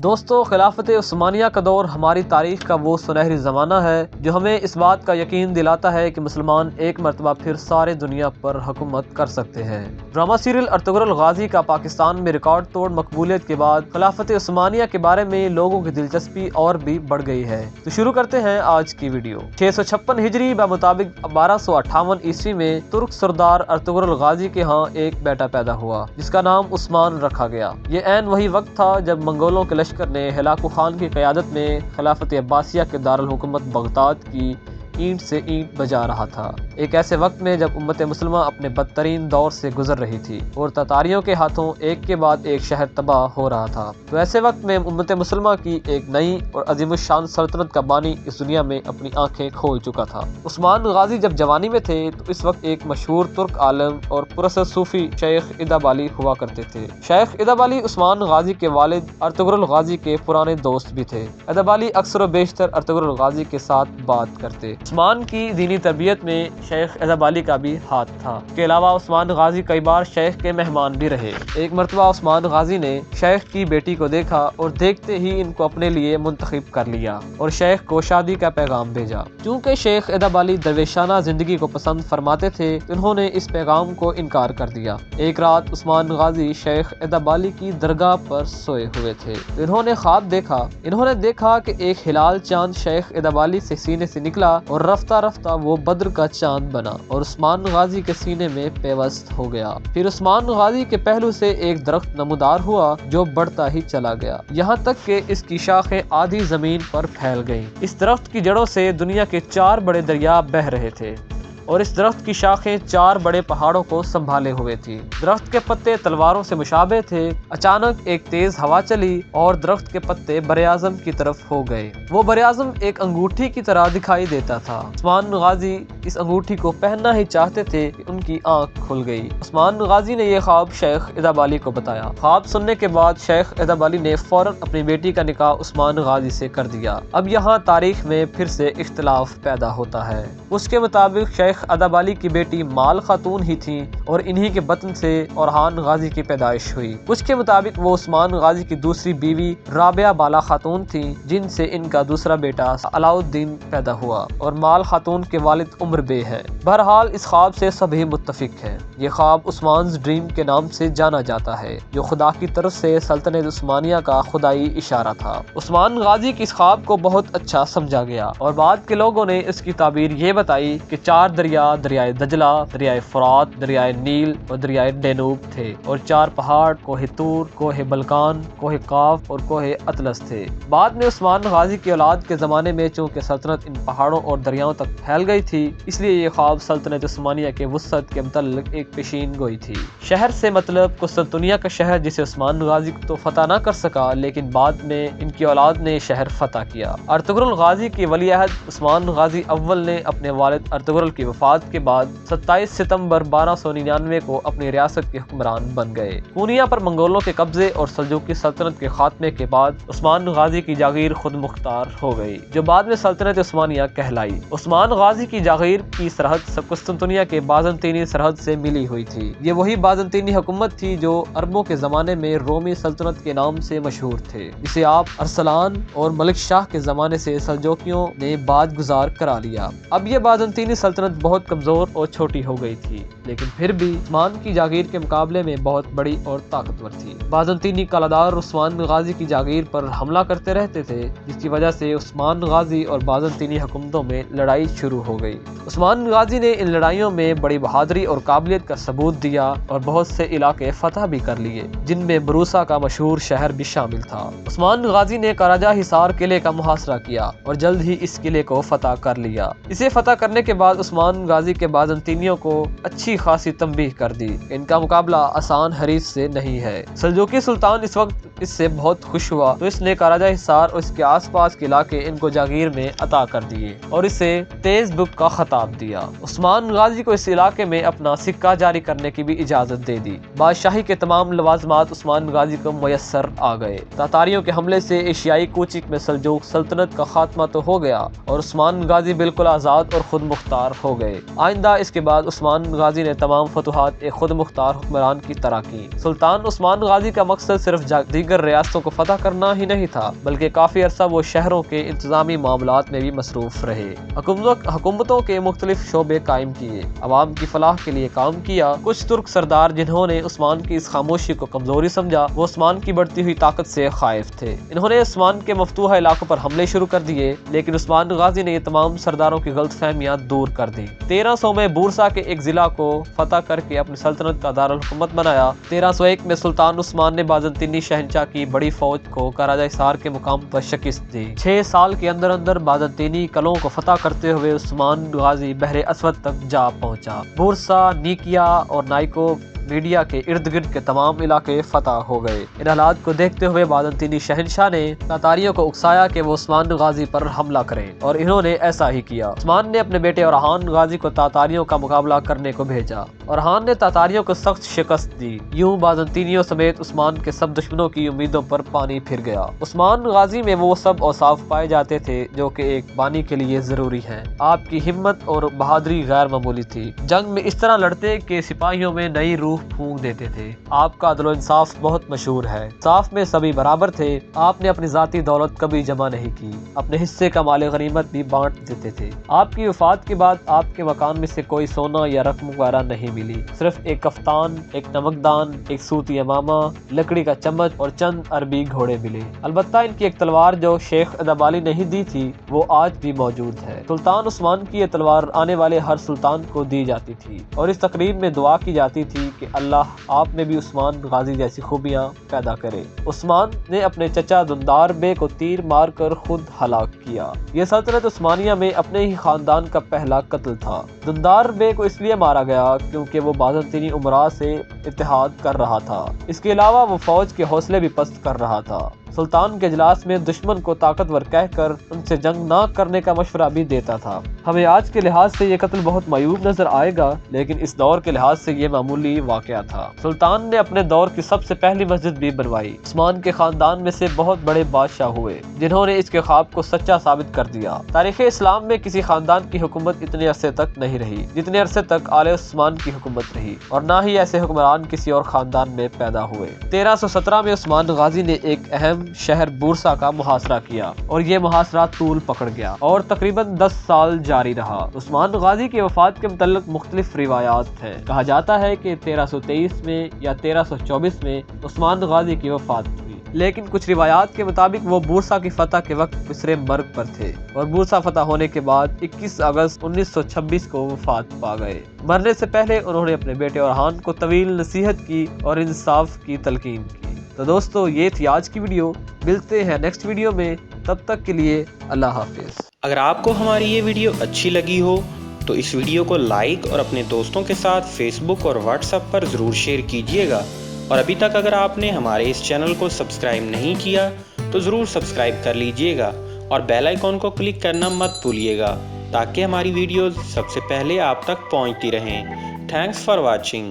دوستو، خلافت عثمانیہ کا دور ہماری تاریخ کا وہ سنہری زمانہ ہے جو ہمیں اس بات کا یقین دلاتا ہے کہ مسلمان ایک مرتبہ پھر سارے دنیا پر حکومت کر سکتے ہیں۔ ڈرامہ سیریل ارطغرل غازی کا پاکستان میں ریکارڈ توڑ مقبولیت کے بعد خلافت عثمانیہ کے بارے میں لوگوں کی دلچسپی اور بھی بڑھ گئی ہے۔ تو شروع کرتے ہیں آج کی ویڈیو۔ 656 ہجری بمطابق 1258 عیسوی میں ترک سردار ارطغرل غازی کے ہاں ایک بیٹا پیدا ہوا جس کا نام عثمان رکھا گیا۔ یہ عین وہی وقت تھا جب منگولوں کے لشکر نے ہلاکو خان کی قیادت میں خلافت عباسیہ کے دارالحکومت بغداد کی اینٹ سے اینٹ بجا رہا تھا۔ ایک ایسے وقت میں جب امت مسلمہ اپنے بدترین دور سے گزر رہی تھی اور تتاریوں کے ہاتھوں ایک کے بعد ایک شہر تباہ ہو رہا تھا، تو ایسے وقت میں امت مسلمہ کی ایک نئی اور عظیم الشان سلطنت کا بانی اس دنیا میں اپنی آنکھیں کھول چکا تھا۔ عثمان غازی جب جوانی میں تھے تو اس وقت ایک مشہور ترک عالم اور پراثر صوفی شیخ ادب علی ہوا کرتے تھے۔ شیخ ادب علی عثمان غازی کے والد ارطغرل غازی کے پرانے دوست بھی تھے۔ ادب علی اکثر و بیشتر ارطغرل غازی کے ساتھ بات کرتے۔ عثمان کی دینی تربیت میں شیخ ادب علی کا بھی ہاتھ تھا۔ اس کے علاوہ عثمان غازی کئی بار شیخ کے مہمان بھی رہے۔ ایک مرتبہ عثمان غازی نے شیخ کی بیٹی کو دیکھا اور دیکھتے ہی ان کو اپنے لیے منتخب کر لیا اور شیخ کو شادی کا پیغام بھیجا۔ چونکہ شیخ ادب علی درویشانہ زندگی کو پسند فرماتے تھے تو انہوں نے اس پیغام کو انکار کر دیا۔ ایک رات عثمان غازی شیخ ادب علی کی درگاہ پر سوئے ہوئے تھے تو انہوں نے خواب دیکھا۔ انہوں نے دیکھا کہ ایک ہلال چاند شیخ ادب علی سے سینے سے نکلا اور رفتہ رفتہ وہ بدر کا چاند بنا اور عثمان غازی کے سینے میں پیوست ہو گیا۔ پھر عثمان غازی کے پہلو سے ایک درخت نمودار ہوا جو بڑھتا ہی چلا گیا یہاں تک کہ اس کی شاخیں آدھی زمین پر پھیل گئیں۔ اس درخت کی جڑوں سے دنیا کے 4 بڑے دریا بہہ رہے تھے اور اس درخت کی شاخیں 4 بڑے پہاڑوں کو سنبھالے ہوئے تھی۔ درخت کے پتے تلواروں سے مشابہ تھے۔ اچانک ایک تیز ہوا چلی اور درخت کے پتے براعظم کی طرف ہو گئے۔ وہ براعظم ایک انگوٹھی کی طرح دکھائی دیتا تھا۔ عثمان غازی اس انگوٹھی کو پہننا ہی چاہتے تھے کہ ان کی آنکھ کھل گئی۔ عثمان غازی نے یہ خواب شیخ ادب علی کو بتایا۔ خواب سننے کے بعد شیخ ادب علی نے فوراً اپنی بیٹی کا نکاح عثمان غازی سے کر دیا۔ اب یہاں تاریخ میں پھر سے اختلاف پیدا ہوتا ہے۔ اس کے مطابق شیخ ادب علی کی بیٹی مال خاتون ہی تھیں اور انہی کے بطن سے اورحان غازی کی پیدائش ہوئی۔ کچھ کے مطابق وہ عثمان غازی کی دوسری بیوی رابعہ بالا خاتون تھیں جن سے ان کا دوسرا بیٹا علاء الدین پیدا ہوا اور مال خاتون کے والد عمر بے ہیں۔ بہرحال اس خواب سے سبھی متفق ہیں۔ یہ خواب عثمان's ڈریم کے نام سے جانا جاتا ہے جو خدا کی طرف سے سلطنت عثمانیہ کا خدائی اشارہ تھا۔ عثمان غازی کی اس خواب کو بہت اچھا سمجھا گیا اور بعد کے لوگوں نے اس کی تعبیر یہ بتائی کہ 4 دریا، دریائے دجلہ، دریائے فرات، دریائے نیل اور دریائے ڈینوب تھے اور 4 پہاڑ کوہ طور، کوہ بلقان، کوہ قاف اور کوہ اطلس تھے۔ بعد میں عثمان غازی کی اولاد کے زمانے میں چونکہ سلطنت ان پہاڑوں اور دریاؤں تک پھیل گئی تھی اس لیے یہ خواب سلطنت عثمانیہ کے وسعت کے متعلق ایک پیشین گوئی تھی۔ شہر سے مطلب قسطنطنیہ کا شہر جسے عثمان غازی تو فتح نہ کر سکا لیکن بعد میں ان کی اولاد نے شہر فتح کیا۔ ارطغرل غازی کی ولی عہد عثمان غازی اول نے اپنے والد ارطغرل کی وفات کے بعد 27 ستمبر 1299 کو اپنی ریاست کے حکمران بن گئے۔ پونیا پر منگولوں کے قبضے اور سلجوقی سلطنت کے خاتمے کے بعد عثمان غازی کی جاگیر خود مختار ہو گئی جو بعد میں سلطنت عثمانیہ کہلائی۔ عثمان غازی کی جاگیر کی سرحد قسطنطنیہ کے بازنطینی سرحد سے ملی ہوئی تھی۔ یہ وہی بازنطینی حکومت تھی جو عربوں کے زمانے میں رومی سلطنت کے نام سے مشہور تھے جسے آپ ارسلان اور ملک شاہ کے زمانے سے سلجوقیوں نے بعد گزار کرا لیا۔ اب یہ بازنطینی سلطنت بہت کمزور اور چھوٹی ہو گئی تھی لیکن پھر بھی عثمان کی جاگیر کے مقابلے میں بہت بڑی اور طاقتور تھی۔ بازنطینی کلادار عثمان غازی کی جاگیر پر حملہ کرتے رہتے تھے جس کی وجہ سے عثمان غازی اور بازنطینی حکومتوں میں لڑائی شروع ہو گئی۔ عثمان غازی نے ان لڑائیوں میں بڑی بہادری اور قابلیت کا ثبوت دیا اور بہت سے علاقے فتح بھی کر لیے جن میں بروسا کا مشہور شہر بھی شامل تھا۔ عثمان غازی نے کاراجہ حصار قلعے کا محاصرہ کیا اور جلد ہی اس قلعے کو فتح کر لیا۔ اسے فتح کرنے کے بعد عثمان غازی کے بازنطینیوں کو اچھی خاصی تنبیہ کر دی کہ ان کا مقابلہ آسان حریف سے نہیں ہے۔ سلجوقی سلطان اس وقت اس سے بہت خوش ہوا تو اس نے کاراجہ حصار اور اس کے آس پاس کے علاقے ان کو جاگیر میں عطا کر دیے اور اسے تیز بک کا خطاب دیا۔ عثمان غازی کو اس علاقے میں اپنا سکہ جاری کرنے کی بھی اجازت دے دی۔ بادشاہی کے تمام لوازمات عثمان غازی کو میسر آ گئے۔ تاتاریوں کے حملے سے ایشیائی کوچک میں سلجوق سلطنت کا خاتمہ تو ہو گیا اور عثمان غازی بالکل آزاد اور خود مختار ہو گئے۔ آئندہ اس کے بعد عثمان غازی نے تمام فتوحات ایک خود مختار حکمران کی طرح کی۔ سلطان عثمان غازی کا مقصد صرف دیگر ریاستوں کو فتح کرنا ہی نہیں تھا، بلکہ کافی عرصہ وہ شہروں کے انتظامی معاملات میں بھی مصروف رہے۔ حکومتوں کے مختلف شعبے قائم کیے، عوام کی فلاح کے لیے کام کیا۔ کچھ ترک سردار جنہوں نے عثمان کی اس خاموشی کو کمزوری سمجھا، وہ عثمان کی بڑھتی ہوئی طاقت سے خائف تھے۔ انہوں نے عثمان کے مفتوحہ علاقوں پر حملے شروع کر دیے، لیکن عثمان غازی نے یہ تمام سرداروں کی غلط فہمیاں دور کر دی۔ 1300 میں بورسا کے ایک ضلع کو فتح کر کے اپنی سلطنت کا دارالحکومت بنایا۔ 1301 میں سلطان عثمان نے بازنطینی شہنشاہ کی بڑی فوج کو کراجہ حصار کے مقام پر شکست دی۔ 6 سال کے اندر اندر بازنطینی قلعوں کو فتح کرتے ہوئے عثمان غازی بحر اسود تک جا پہنچا۔ بورسا، نیکیا اور نائکو میڈیا کے ارد گرد کے تمام علاقے فتح ہو گئے۔ ان حالات کو دیکھتے ہوئے بازنطینی شہنشاہ نے تاتاریوں کو اکسایا کہ وہ عثمان غازی پر حملہ کریں، اور انہوں نے ایسا ہی کیا۔ عثمان نے اپنے بیٹے اورحان غازی کو تاتاریوں کا مقابلہ کرنے کو بھیجا۔ اورحان نے تاتاریوں کو سخت شکست دی۔ یوں بازنطینیوں سمیت عثمان کے سب دشمنوں کی امیدوں پر پانی پھر گیا۔ عثمان غازی میں وہ سب اوصاف پائے جاتے تھے جو کہ ایک بانی کے لیے ضروری ہیں۔ آپ کی ہمت اور بہادری غیر معمولی تھی۔ جنگ میں اس طرح لڑتے کہ سپاہیوں میں نئی روح پھونک دیتے تھے۔ آپ کا عدل و انصاف بہت مشہور ہے۔ انصاف میں سبھی برابر تھے۔ آپ نے اپنی ذاتی دولت کبھی جمع نہیں کی، اپنے حصے کا مال غنیمت بھی بانٹ دیتے تھے۔ آپ کی وفات کے بعد آپ کے مکان میں سے کوئی سونا یا رقم وغیرہ نہیں ملی، صرف ایک کفتان، ایک نمکدان، ایک سوتی امامہ، لکڑی کا چمچ اور چند عربی گھوڑے ملے۔ البتہ ان کی ایک تلوار جو شیخ ادب علی نے دی تھی وہ آج بھی موجود ہے۔ سلطان عثمان کی یہ تلوار آنے والے ہر سلطان کو دی جاتی تھی، اور اس تقریب میں دعا کی جاتی تھی کہ اللہ آپ میں بھی عثمان غازی جیسی خوبیاں پیدا کرے۔ عثمان نے اپنے چچا دندار بے کو تیر مار کر خود ہلاک کیا۔ یہ سلطنت عثمانیہ میں اپنے ہی خاندان کا پہلا قتل تھا۔ دندار بے کو اس لیے مارا گیا کیونکہ وہ بازنطینی امراء سے اتحاد کر رہا تھا۔ اس کے علاوہ وہ فوج کے حوصلے بھی پست کر رہا تھا۔ سلطان کے اجلاس میں دشمن کو طاقتور کہہ کر ان سے جنگ نہ کرنے کا مشورہ بھی دیتا تھا۔ ہمیں آج کے لحاظ سے یہ قتل بہت معیوب نظر آئے گا، لیکن اس دور کے لحاظ سے یہ معمولی واقعہ تھا۔ سلطان نے اپنے دور کی سب سے پہلی مسجد بھی بنوائی۔ عثمان کے خاندان میں سے بہت بڑے بادشاہ ہوئے جنہوں نے اس کے خواب کو سچا ثابت کر دیا۔ تاریخ اسلام میں کسی خاندان کی حکومت اتنے عرصے تک نہیں رہی جتنے عرصے تک آل عثمان کی حکومت رہی، اور نہ ہی ایسے حکمران کسی اور خاندان میں پیدا ہوئے۔ 1317 میں عثمان غازی نے ایک اہم شہر بورسا کا محاصرہ کیا، اور یہ محاصرہ طول پکڑ گیا اور تقریباً 10 سال جاری رہا۔ عثمان غازی کی وفات کے متعلق مختلف روایات ہیں۔ کہا جاتا ہے کہ 1323 میں یا 1324 میں عثمان غازی کی وفات ہوئی، لیکن کچھ روایات کے مطابق وہ بورسا کی فتح کے وقت بسرے مرگ پر تھے، اور بورسا فتح ہونے کے بعد 21 اگست 1926 کو وفات پا گئے۔ مرنے سے پہلے انہوں نے اپنے بیٹے اورحان کو طویل نصیحت کی اور انصاف کی تلقین کی۔ تو دوستو، یہ تھی آج کی ویڈیو۔ ملتے ہیں نیکسٹ ویڈیو میں، تب تک کے لیے اللہ حافظ۔ اگر آپ کو ہماری یہ ویڈیو اچھی لگی ہو تو اس ویڈیو کو لائک اور اپنے دوستوں کے ساتھ فیس بک اور واٹس ایپ پر ضرور شیئر کیجیے گا، اور ابھی تک اگر آپ نے ہمارے اس چینل کو سبسکرائب نہیں کیا تو ضرور سبسکرائب کر لیجیے گا، اور بیل آئیکن کو کلک کرنا مت بھولیے گا تاکہ ہماری ویڈیوز سب سے پہلے آپ تک پہنچتی رہیں۔ Thanks for watching.